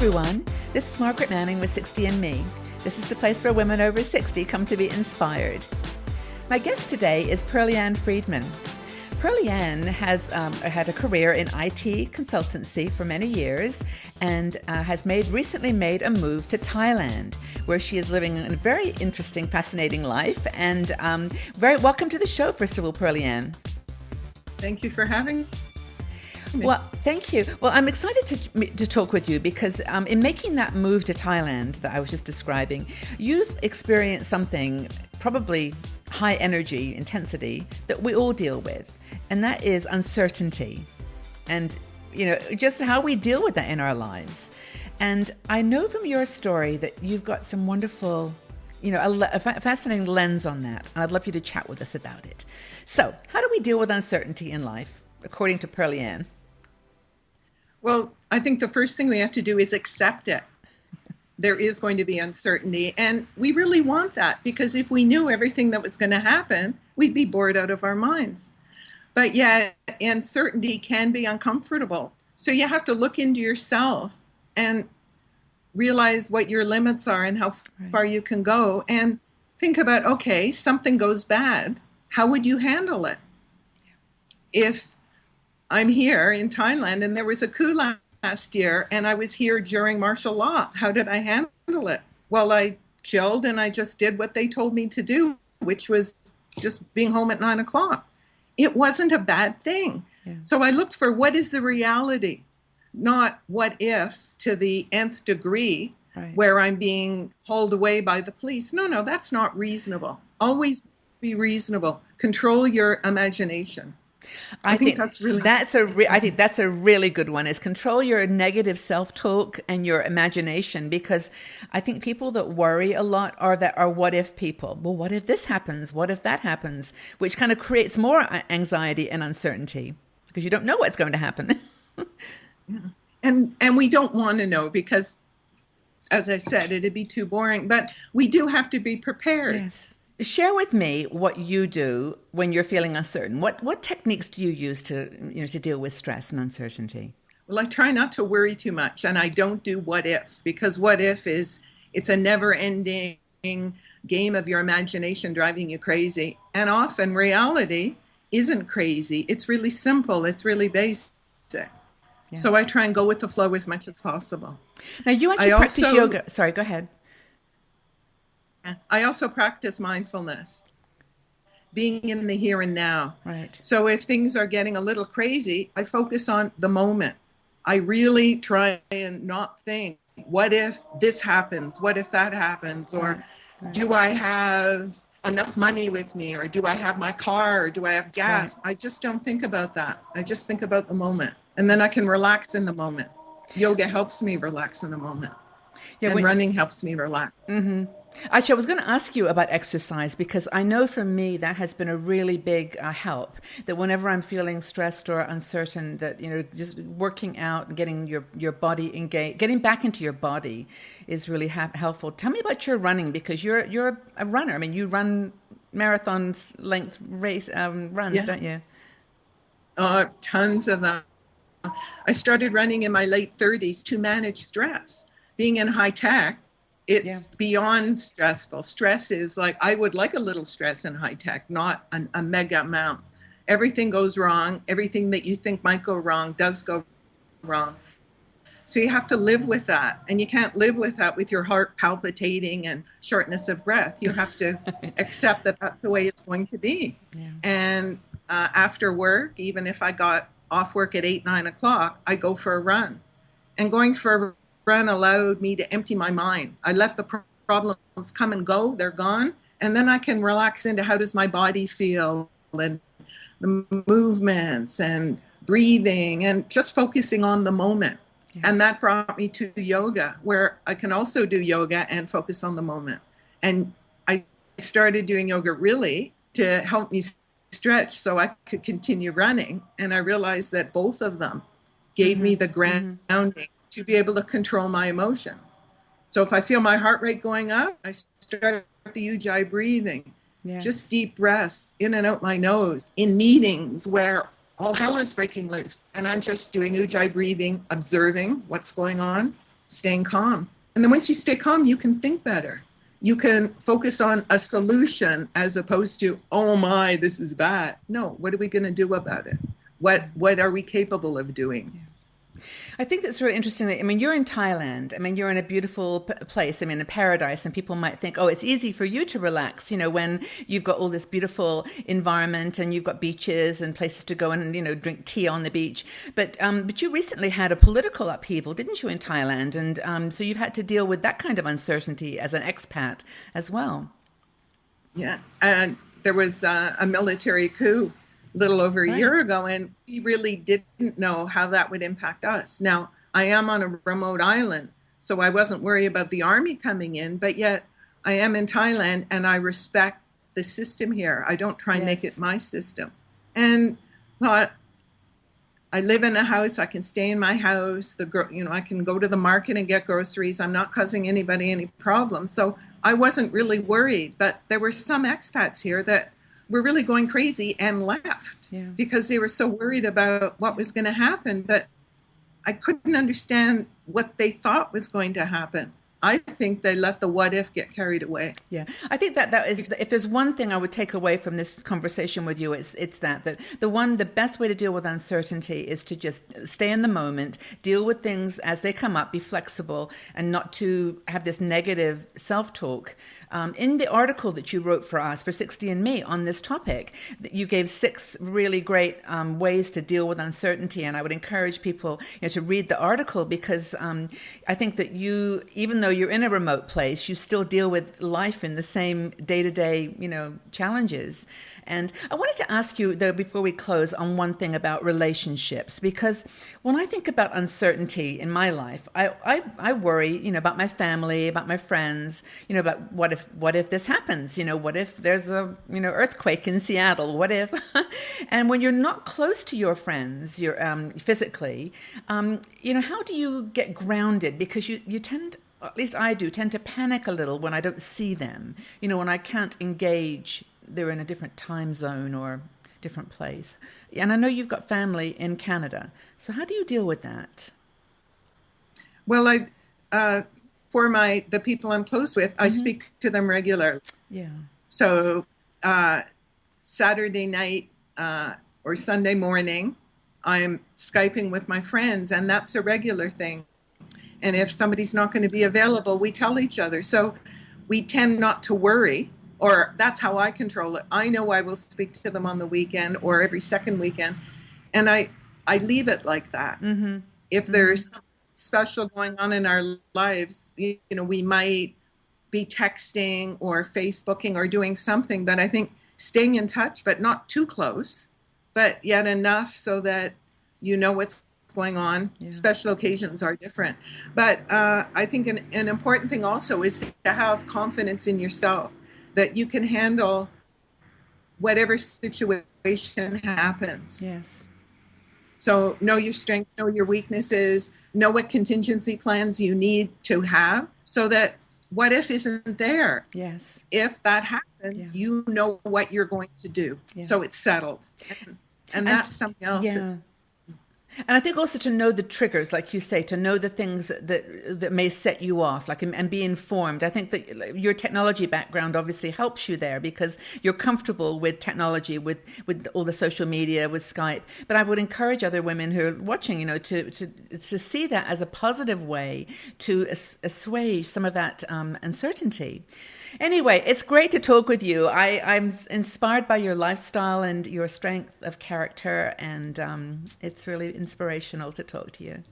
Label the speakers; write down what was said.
Speaker 1: everyone. This is Margaret Manning with 60 and Me. This is the place where women over 60 come to be inspired. My guest today is Pearl-Ann Friedman. Pearl-Ann has had a career in IT consultancy for many years and has recently made a move to Thailand, where she is living a very interesting, fascinating life. And very welcome to the show, first of all, Pearl-Ann.
Speaker 2: Thank you for having me.
Speaker 1: Well, thank you. Well, I'm excited to talk with you because in making that move to Thailand that I was just describing, you've experienced something probably high energy intensity that we all deal with, and that is uncertainty and, just how we deal with that in our lives. And I know from your story that you've got some wonderful, a fascinating lens on that. And I'd love you to chat with us about it. So how do we deal with uncertainty in life, according to Pearl-Ann?
Speaker 2: Well, I think the first thing we have to do is accept it. There is going to be uncertainty, and we really want that, because if we knew everything that was going to happen, we'd be bored out of our minds. But yet, uncertainty can be uncomfortable. So you have to look into yourself and realize what your limits are and how far you can go, and think about, okay, something goes bad. How would you handle it? If I'm here in Thailand and there was a coup last year and I was here during martial law, how did I handle it? Well, I chilled and I just did what they told me to do, which was just being home at 9 o'clock. It wasn't a bad thing. Yeah. So I looked for what is the reality, not what if to the nth degree, where I'm being hauled away by the police. No, that's not reasonable. Always be reasonable. Control your imagination. I think that's a really good one, is control your negative self-talk and your imagination, because I think people that worry a lot are what if people. Well, what if this happens? What if that happens? Which kind of creates more anxiety and uncertainty because you don't know what's going to happen. Yeah. And we don't want to know because, as I said, it'd be too boring, but we do have to be prepared.
Speaker 1: Yes. Share with me what you do when you're feeling uncertain. What techniques do you use to deal with stress and uncertainty?
Speaker 2: Well, I try not to worry too much, and I don't do what if, because what if it's a never-ending game of your imagination driving you crazy. And often reality isn't crazy. It's really simple. It's really basic. Yeah. So I try and go with the flow as much as possible.
Speaker 1: Now, you actually practice yoga. Sorry, go ahead.
Speaker 2: I also practice mindfulness, being in the here and now.
Speaker 1: Right.
Speaker 2: So if things are getting a little crazy, I focus on the moment. I really try and not think, what if this happens? What if that happens? Or do I have enough money with me? Or do I have my car? Or do I have gas? Right. I just don't think about that. I just think about the moment. And then I can relax in the moment. Yoga helps me relax in the moment. Yeah, and running helps me relax.
Speaker 1: Mm-hmm. Actually, I was going to ask you about exercise, because I know for me that has been a really big help, that whenever I'm feeling stressed or uncertain, that, just working out and getting your body engaged, getting back into your body is really helpful. Tell me about your running, because you're a runner. I mean, you run marathons length race runs, don't you?
Speaker 2: Tons of them. I started running in my late 30s to manage stress. Being in high tech, it's beyond stressful. Stress is like, I would like a little stress in high tech, not a mega amount. Everything goes wrong. Everything that you think might go wrong does go wrong. So you have to live with that. And you can't live with that with your heart palpitating and shortness of breath. You have to accept that that's the way it's going to be. Yeah. And after work, even if I got off work at 8, 9 o'clock, I go for a run. And going for a run allowed me to empty my mind. I let the problems come and go, they're gone, and then I can relax into how does my body feel, and the movements and breathing and just focusing on the moment. Yeah. And that brought me to yoga, where I can also do yoga and focus on the moment. And I started doing yoga really to help me stretch so I could continue running, and I realized that both of them gave me the grounding to be able to control my emotions. So if I feel my heart rate going up, I start the Ujjayi breathing. Yes. Just deep breaths in and out my nose in meetings where all hell is breaking loose. And I'm just doing Ujjayi breathing, observing what's going on. staying calm. And then once you stay calm, you can think better. You can focus on a solution as opposed to, oh my, this is bad. No, what are we going to do about it? What are we capable of doing?
Speaker 1: Yeah. I think that's really interesting. I mean, you're in Thailand. I mean, you're in a beautiful place. I mean, a paradise, and people might think, oh, it's easy for you to relax, when you've got all this beautiful environment and you've got beaches and places to go and, drink tea on the beach. But you recently had a political upheaval, didn't you, in Thailand? And so you've had to deal with that kind of uncertainty as an expat as well.
Speaker 2: Yeah. And there was a military coup little over a year ago, and we really didn't know how that would impact us. Now, I am on a remote island, so I wasn't worried about the army coming in, but yet I am in Thailand and I respect the system here. I don't try and make it my system. And thought, I live in a house, I can stay in my house, I can go to the market and get groceries. I'm not causing anybody any problems. So I wasn't really worried, but there were some expats here that were really going crazy and left because they were so worried about what was going to happen. But I couldn't understand what they thought was going to happen. I think they let the what if get carried away.
Speaker 1: Yeah, I think that is, if there's one thing I would take away from this conversation with you, it's that the best way to deal with uncertainty is to just stay in the moment, deal with things as they come up, be flexible, and not to have this negative self-talk. In the article that you wrote for us, for 60andMe, on this topic, you gave 6 really great ways to deal with uncertainty, and I would encourage people to read the article because I think that you, even though you're in a remote place, you still deal with life in the same day-to-day, challenges. And I wanted to ask you, though, before we close, on one thing about relationships, because when I think about uncertainty in my life, I worry, about my family, about my friends, about what if this happens, what if there's a, earthquake in Seattle, what if, and when you're not close to your friends, you're physically, how do you get grounded? Because you tend, at least I do, tend to panic a little when I don't see them, when I can't engage. They're in a different time zone or different place. And I know you've got family in Canada. So how do you deal with that?
Speaker 2: Well, for the people I'm close with, I speak to them regularly.
Speaker 1: Yeah.
Speaker 2: So Saturday night or Sunday morning, I'm Skyping with my friends, and that's a regular thing. And if somebody's not going to be available, we tell each other. So we tend not to worry. Or that's how I control it. I know I will speak to them on the weekend or every second weekend. And I leave it like that. Mm-hmm. If there's something special going on in our lives, we might be texting or Facebooking or doing something. But I think staying in touch, but not too close, but yet enough so that what's going on. Yeah. Special occasions are different. But I think an important thing also is to have confidence in yourself, that you can handle whatever situation happens.
Speaker 1: Yes.
Speaker 2: So know your strengths, know your weaknesses, know what contingency plans you need to have so that what if isn't there.
Speaker 1: Yes.
Speaker 2: If that happens, you know what you're going to do. Yeah. So it's settled. And that's something else.
Speaker 1: Yeah. And I think also to know the triggers, like you say, to know the things that may set you off, and be informed. I think that your technology background obviously helps you there because you're comfortable with technology, with all the social media, with Skype. But I would encourage other women who are watching, to see that as a positive way to assuage some of that uncertainty. Anyway, it's great to talk with you. I'm inspired by your lifestyle and your strength of character, and it's really inspirational to talk to you.